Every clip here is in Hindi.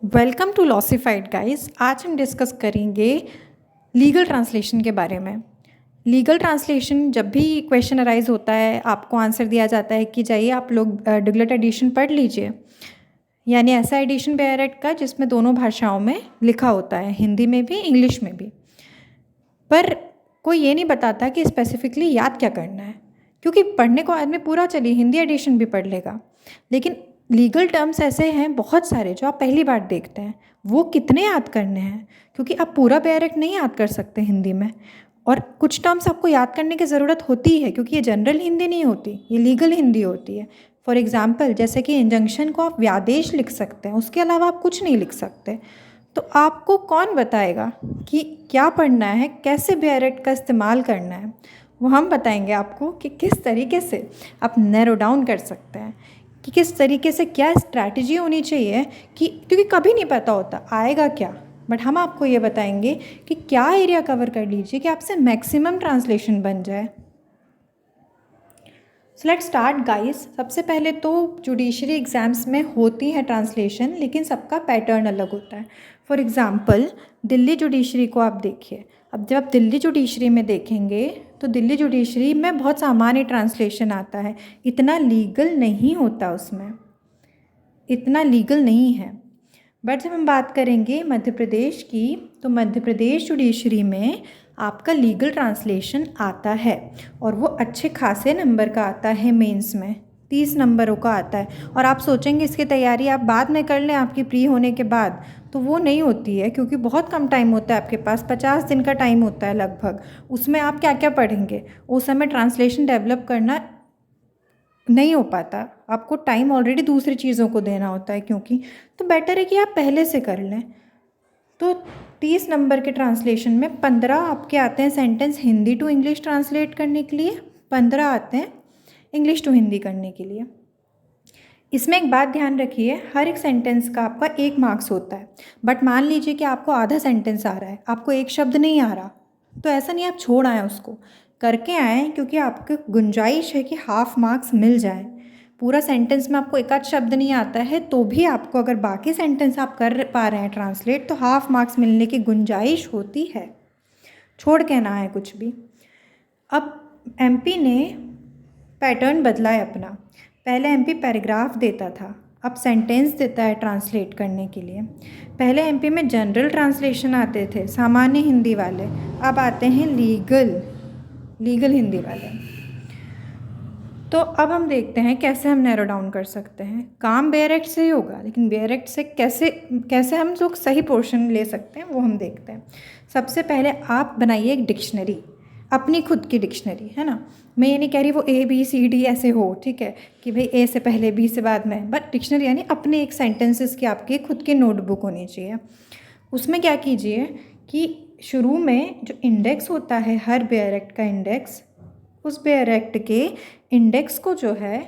Welcome to लॉसिफाइड guys. आज हम डिस्कस करेंगे लीगल ट्रांसलेशन के बारे में। लीगल ट्रांसलेशन जब भी क्वेश्चन अराइज होता है, आपको आंसर दिया जाता है कि जाइए आप लोग डिगलेट एडिशन पढ़ लीजिए, यानी ऐसा एडिशन बेयर एक्ट का जिसमें दोनों भाषाओं में लिखा होता है, हिंदी में भी इंग्लिश में भी। पर कोई ये नहीं बताता कि स्पेसिफिकली याद क्या करना है, क्योंकि पढ़ने को आदमी पूरा चलिए हिंदी एडिशन भी पढ़ लेगा, लेकिन लीगल टर्म्स ऐसे हैं बहुत सारे जो आप पहली बार देखते हैं, वो कितने याद करने हैं, क्योंकि आप पूरा बेयर एक्ट नहीं याद कर सकते हिंदी में। और कुछ टर्म्स आपको याद करने की ज़रूरत होती है, क्योंकि ये जनरल हिंदी नहीं होती, ये लीगल हिंदी होती है। फॉर एग्ज़ाम्पल, जैसे कि इंजंक्शन को आप व्यादेश लिख सकते हैं, उसके अलावा आप कुछ नहीं लिख सकते। तो आपको कौन बताएगा कि क्या पढ़ना है, कैसे बेयर एक्ट का इस्तेमाल करना है? वो हम बताएंगे आपको कि किस तरीके से आप नैरो डाउन कर सकते हैं, कि किस तरीके से क्या स्ट्रैटेजी होनी चाहिए, कि क्योंकि कभी नहीं पता होता आएगा क्या। बट हम आपको ये बताएंगे कि क्या एरिया कवर कर लीजिए कि आपसे मैक्सिमम ट्रांसलेशन बन जाए। So let's start guys. सबसे पहले तो जुडिशरी एग्ज़ाम्स में होती है ट्रांसलेशन, लेकिन सबका पैटर्न अलग होता है। फॉर एग्ज़ाम्पल, दिल्ली जुडिशरी को आप देखिए। अब जब आप दिल्ली जुडिशरी में देखेंगे तो दिल्ली जुडिशरी में बहुत सामान्य ट्रांसलेशन आता है, इतना लीगल नहीं होता, उसमें इतना लीगल नहीं है। बट जब हम बात करेंगे मध्य प्रदेश की, तो मध्य प्रदेश जुडिशरी में आपका लीगल ट्रांसलेशन आता है, और वो अच्छे खासे नंबर का आता है। मेंस में 30 नंबरों का आता है। और आप सोचेंगे इसकी तैयारी आप बाद में कर लें आपकी प्री होने के बाद, तो वो नहीं होती है, क्योंकि बहुत कम टाइम होता है आपके पास, 50 दिन का टाइम होता है लगभग। उसमें आप क्या क्या पढ़ेंगे, उस समय ट्रांसलेशन डेवलप करना नहीं हो पाता, आपको टाइम ऑलरेडी दूसरी चीज़ों को देना होता है, क्योंकि तो बेटर है कि आप पहले से कर लें। तो 30 नंबर के ट्रांसलेशन में 15 आपके आते हैं sentence Hindi to English translate करने के लिए, 15 आते हैं इंग्लिश टू हिंदी करने के लिए। इसमें एक बात ध्यान रखिए, हर एक सेंटेंस का आपका 1 मार्क्स होता है। बट मान लीजिए कि आपको आधा सेंटेंस आ रहा है, आपको एक शब्द नहीं आ रहा, तो ऐसा नहीं आप छोड़ आएँ, उसको करके आएँ, क्योंकि आपको गुंजाइश है कि हाफ मार्क्स मिल जाए। पूरा सेंटेंस में आपको एक आध शब्द नहीं आता है, तो भी आपको अगर बाकी सेंटेंस आप कर पा रहे हैं ट्रांसलेट, तो हाफ मार्क्स मिलने की गुंजाइश होती है। छोड़ के ना आए कुछ भी। अब एमपी ने पैटर्न बदला है अपना। पहले एमपी पैराग्राफ देता था, अब सेंटेंस देता है ट्रांसलेट करने के लिए। पहले एमपी में जनरल ट्रांसलेशन आते थे, सामान्य हिंदी वाले, अब आते हैं लीगल हिंदी वाले। तो अब हम देखते हैं कैसे हम नैरो डाउन कर सकते हैं। काम बेयर एक्ट से ही होगा, लेकिन बेयर एक्ट से कैसे हम लोग सही पोर्शन ले सकते हैं, वो हम देखते हैं। सबसे पहले आप बनाइए एक डिक्शनरी, अपनी खुद की डिक्शनरी, है ना। मैं ये नहीं कह रही वो ABCD ऐसे हो, ठीक है, कि भाई A से पहले B से बाद में, बट डिक्शनरी यानी अपने एक सेंटेंसेस की आपकी खुद की नोटबुक होनी चाहिए। उसमें क्या कीजिए कि शुरू में जो इंडेक्स होता है, हर बेयर एक्ट का इंडेक्स, उस बेयर एक्ट के इंडेक्स को जो है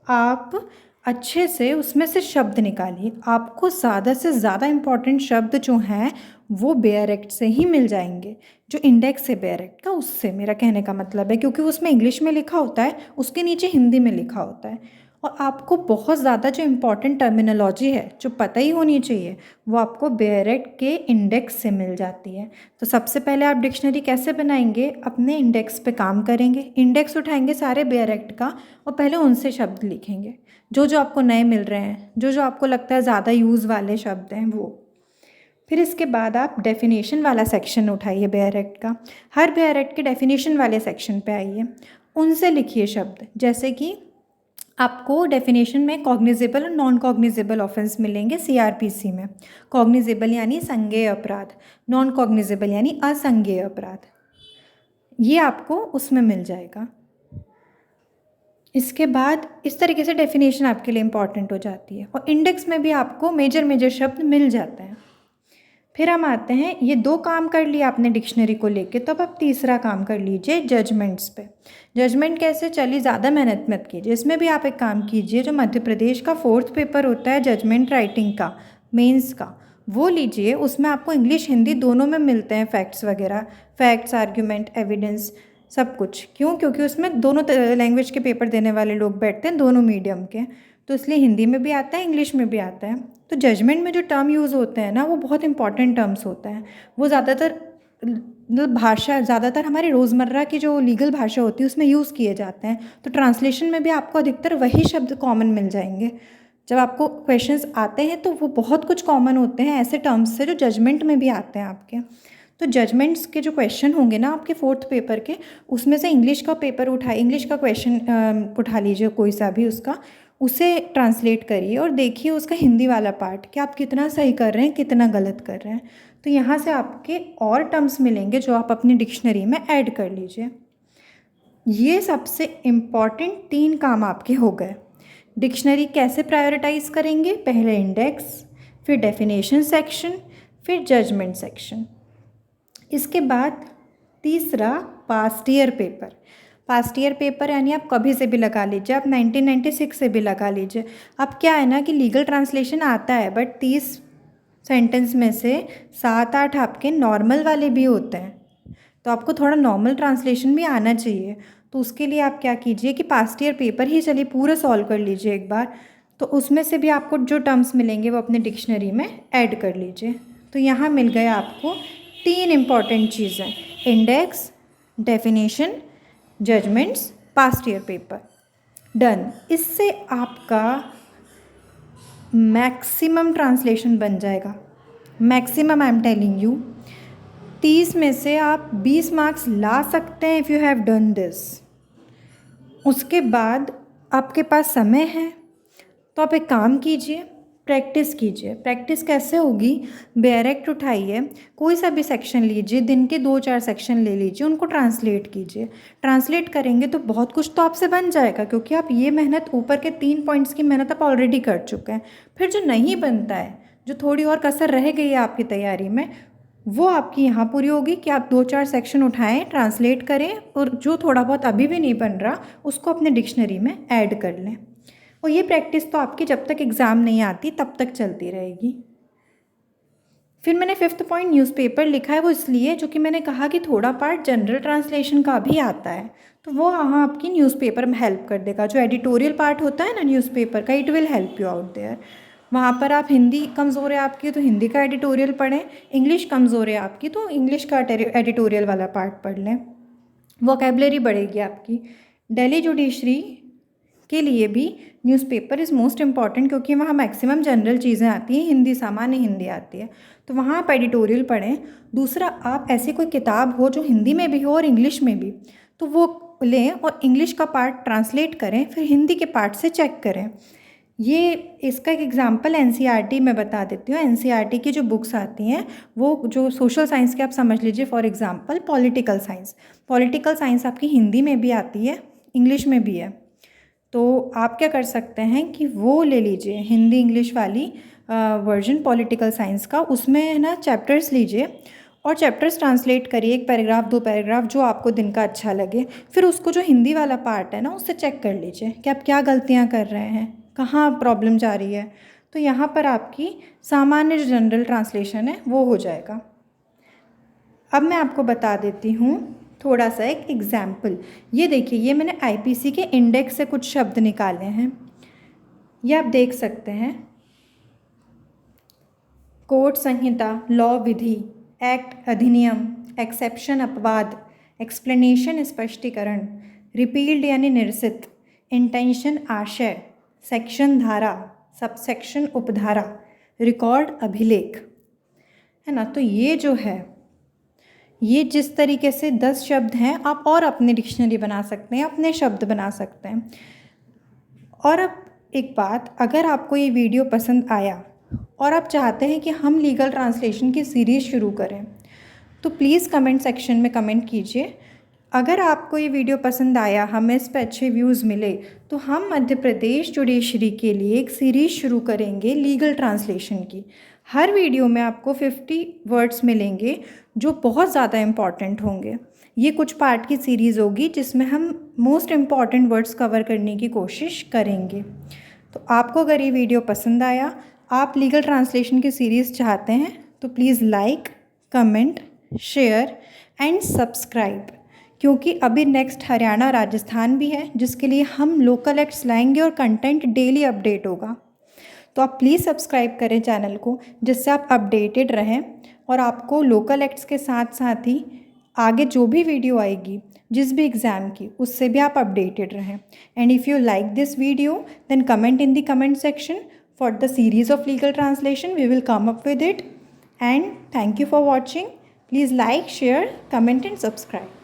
आप अच्छे से उसमें से शब्द निकालिए। आपको ज़्यादा से ज़्यादा इम्पॉर्टेंट शब्द जो हैं वो बेयर एक्ट से ही मिल जाएंगे, जो इंडेक्स है बेयर एक्ट का, उससे मेरा कहने का मतलब है, क्योंकि उसमें इंग्लिश में लिखा होता है, उसके नीचे हिंदी में लिखा होता है। और आपको बहुत ज़्यादा जो इम्पॉर्टेंट टर्मिनोलॉजी है जो पता ही होनी चाहिए, वो आपको बेयर एक्ट के इंडेक्स से मिल जाती है। तो सबसे पहले आप डिक्शनरी कैसे बनाएंगे, अपने इंडेक्स पे काम करेंगे, इंडेक्स उठाएंगे सारे बेयर एक्ट का, और पहले उनसे शब्द लिखेंगे जो जो आपको नए मिल रहे हैं, जो जो आपको लगता है ज़्यादा यूज़ वाले शब्द हैं वो। फिर इसके बाद आप डेफिनेशन वाला सेक्शन उठाइए बेयर एक्ट का, हर बेयर एक्ट के डेफिनेशन वाले सेक्शन पे आइए, उनसे लिखिए शब्द। जैसे कि आपको डेफिनेशन में कॉग्निजेबल और नॉन कॉग्निजेबल ऑफेंस मिलेंगे CRPC में। कॉग्निजेबल यानी संज्ञेय अपराध, नॉन कॉग्निजेबल यानी असंज्ञेय अपराध, ये आपको उसमें मिल जाएगा। इसके बाद इस तरीके से डेफिनेशन आपके लिए इम्पॉर्टेंट हो जाती है, और इंडेक्स में भी आपको मेजर शब्द मिल जाते हैं। फिर हम आते हैं, ये 2 काम कर लिया आपने डिक्शनरी को लेके, तो अब आप तीसरा काम कर लीजिए जजमेंट्स पे। जजमेंट कैसे, चलिए ज़्यादा मेहनत मत कीजिए, इसमें भी आप एक काम कीजिए, जो मध्य प्रदेश का 4th पेपर होता है जजमेंट राइटिंग का, मेंस का, वो लीजिए। उसमें आपको इंग्लिश हिंदी दोनों में मिलते हैं फैक्ट्स वगैरह, फैक्ट्स, आर्ग्यूमेंट, एविडेंस, सब कुछ। क्यों? क्योंकि उसमें दोनों लैंग्वेज के पेपर देने वाले लोग बैठते हैं, दोनों मीडियम के, तो इसलिए हिंदी में भी आता है, इंग्लिश में भी आता है। तो जजमेंट में जो टर्म यूज़ होते हैं ना, वो बहुत इंपॉर्टेंट टर्म्स होते हैं। वो ज़्यादातर मतलब भाषा ज़्यादातर हमारी रोज़मर्रा की जो लीगल भाषा होती है उसमें यूज़ किए जाते हैं। तो ट्रांसलेशन में भी आपको अधिकतर वही शब्द कॉमन मिल जाएंगे। जब आपको क्वेश्चंस आते हैं तो वो बहुत कुछ कॉमन होते हैं ऐसे टर्म्स से जो जजमेंट में भी आते हैं आपके। तो जजमेंट्स के जो क्वेश्चन होंगे ना आपके 4th पेपर के, उसमें से इंग्लिश का पेपर इंग्लिश का क्वेश्चन उठा लीजिए कोई सा भी उसका, उसे ट्रांसलेट करिए और देखिए उसका हिंदी वाला पार्ट कि आप कितना सही कर रहे हैं, कितना गलत कर रहे हैं। तो यहाँ से आपके और टर्म्स मिलेंगे जो आप अपनी डिक्शनरी में ऐड कर लीजिए। ये सबसे इम्पॉर्टेंट 3 काम आपके हो गए। डिक्शनरी कैसे प्रायोरिटाइज करेंगे? पहले इंडेक्स, फिर डेफिनेशन सेक्शन, फिर जजमेंट सेक्शन। इसके बाद तीसरा past year paper. Past year paper यानी आप कभी से भी लगा लीजिए, आप 1996 से भी लगा लीजिए। अब क्या है ना कि लीगल ट्रांसलेशन आता है बट 30 सेंटेंस में से 7-8 आपके नॉर्मल वाले भी होते हैं, तो आपको थोड़ा नॉर्मल ट्रांसलेशन भी आना चाहिए। तो उसके लिए आप क्या कीजिए कि पास्ट ईयर पेपर ही चलिए पूरा सॉल्व कर लीजिए एक बार, तो उसमें से भी आपको जो टर्म्स मिलेंगे वो अपने डिक्शनरी में ऐड कर लीजिए। तो यहाँ मिल गया आपको 3 इम्पॉर्टेंट चीज़ें, index, definition, judgments, past year paper. Done. इससे आपका मैक्सिमम ट्रांसलेशन बन जाएगा। Maximum I am telling you, 30 में से आप 20 मार्क्स ला सकते हैं if you have done this. उसके बाद आपके पास समय है तो आप एक काम कीजिए, प्रैक्टिस कीजिए। प्रैक्टिस कैसे होगी? डायरेक्ट उठाइए, कोई सा भी सेक्शन लीजिए, दिन के 2-4 सेक्शन ले लीजिए, उनको ट्रांसलेट कीजिए। ट्रांसलेट करेंगे तो बहुत कुछ तो आपसे बन जाएगा, क्योंकि आप ये मेहनत ऊपर के 3 पॉइंट्स की मेहनत आप ऑलरेडी कर चुके हैं। फिर जो नहीं बनता है, जो थोड़ी और कसर रह गई है आपकी तैयारी में, वो आपकी यहाँ पूरी होगी कि आप 2-4 सेक्शन उठाएं, ट्रांसलेट करें और जो थोड़ा बहुत अभी भी नहीं बन रहा उसको अपने डिक्शनरी में ऐड कर लें। और ये प्रैक्टिस तो आपकी जब तक एग्ज़ाम नहीं आती तब तक चलती रहेगी। फिर मैंने 5th पॉइंट न्यूज़पेपर लिखा है, वो इसलिए जो कि मैंने कहा कि थोड़ा पार्ट जनरल ट्रांसलेशन का भी आता है, तो वो हाँ आपकी न्यूज़पेपर में हेल्प कर देगा। जो एडिटोरियल पार्ट होता है ना न्यूज़पेपर का, it will help you out there. वहाँ पर आप हिंदी कमज़ोर है आपकी तो हिंदी का एडिटोरियल पढ़ें, इंग्लिश कमज़ोर है आपकी तो इंग्लिश का एडिटोरियल वाला पार्ट पढ़ लें, वोकेबलरी बढ़ेगी आपकी। दिल्ली जुडिशरी के लिए भी न्यूज़पेपर इज़ मोस्ट इम्पॉर्टेंट, क्योंकि वहाँ मैक्सिमम जनरल चीज़ें आती हैं, हिंदी सामान्य हिंदी आती है, तो वहाँ आप एडिटोरियल पढ़ें। दूसरा, आप ऐसी कोई किताब हो जो हिंदी में भी हो और इंग्लिश में भी, तो वो लें और इंग्लिश का पार्ट ट्रांसलेट करें, फिर हिंदी के पार्ट से चेक करें। ये इसका एक एग्जांपल एनसीईआरटी में बता देती हूँ। एनसीईआरटी की जो बुक्स आती हैं वो जो सोशल साइंस के आप समझ लीजिए, for example political science. Political science आपकी हिंदी में भी आती है, इंग्लिश में भी है, तो आप क्या कर सकते हैं कि वो ले लीजिए हिंदी इंग्लिश वाली वर्जन पॉलिटिकल साइंस का। उसमें है ना चैप्टर्स लीजिए और चैप्टर्स ट्रांसलेट करिए, 1 पैराग्राफ 2 पैराग्राफ जो आपको दिन का अच्छा लगे। फिर उसको जो हिंदी वाला पार्ट है ना उससे चेक कर लीजिए कि आप क्या गलतियाँ कर रहे हैं, कहाँ प्रॉब्लम जा रही है। तो यहाँ पर आपकी सामान्य जो जनरल ट्रांसलेशन है वो हो जाएगा। अब मैं आपको बता देती हूँ थोड़ा सा एक एग्जाम्पल। ये देखिए, ये मैंने आईपीसी के इंडेक्स से कुछ शब्द निकाले हैं, ये आप देख सकते हैं। कोर्ट संहिता, लॉ विधि, एक्ट अधिनियम, एक्सेप्शन अपवाद, एक्सप्लेनेशन स्पष्टीकरण, रिपील्ड यानी निरसित, इंटेंशन आशय, सेक्शन धारा, सबसेक्शन उपधारा, रिकॉर्ड अभिलेख, है ना। तो ये जो है, ये जिस तरीके से 10 शब्द हैं आप और अपनी डिक्शनरी बना सकते हैं, अपने शब्द बना सकते हैं। और अब एक बात, अगर आपको ये वीडियो पसंद आया और आप चाहते हैं कि हम लीगल ट्रांसलेशन की सीरीज़ शुरू करें, तो प्लीज़ कमेंट सेक्शन में कमेंट कीजिए। अगर आपको ये वीडियो पसंद आया, हमें इस पर अच्छे व्यूज़ मिले, तो हम मध्य प्रदेश जुडिशरी के लिए एक सीरीज़ शुरू करेंगे लीगल ट्रांसलेशन की। हर वीडियो में आपको 50 वर्ड्स मिलेंगे जो बहुत ज़्यादा इम्पॉर्टेंट होंगे। ये कुछ पार्ट की सीरीज़ होगी जिसमें हम मोस्ट इम्पॉर्टेंट वर्ड्स कवर करने की कोशिश करेंगे। तो आपको अगर ये वीडियो पसंद आया, आप लीगल ट्रांसलेशन की सीरीज़ चाहते हैं, तो please like, comment, share and subscribe, क्योंकि अभी नेक्स्ट हरियाणा राजस्थान भी है जिसके लिए हम लोकल एक्ट्स लाएंगे और कंटेंट डेली अपडेट होगा। तो आप प्लीज़ सब्सक्राइब करें चैनल को, जिससे आप अपडेटेड रहें और आपको लोकल एक्ट्स के साथ साथ ही आगे जो भी वीडियो आएगी जिस भी एग्ज़ाम की, उससे भी आप अपडेटेड रहें. And if you like this video then comment in the comment section for the series of legal translation. We will come up with it. And thank you for watching. Please like, share, comment and subscribe.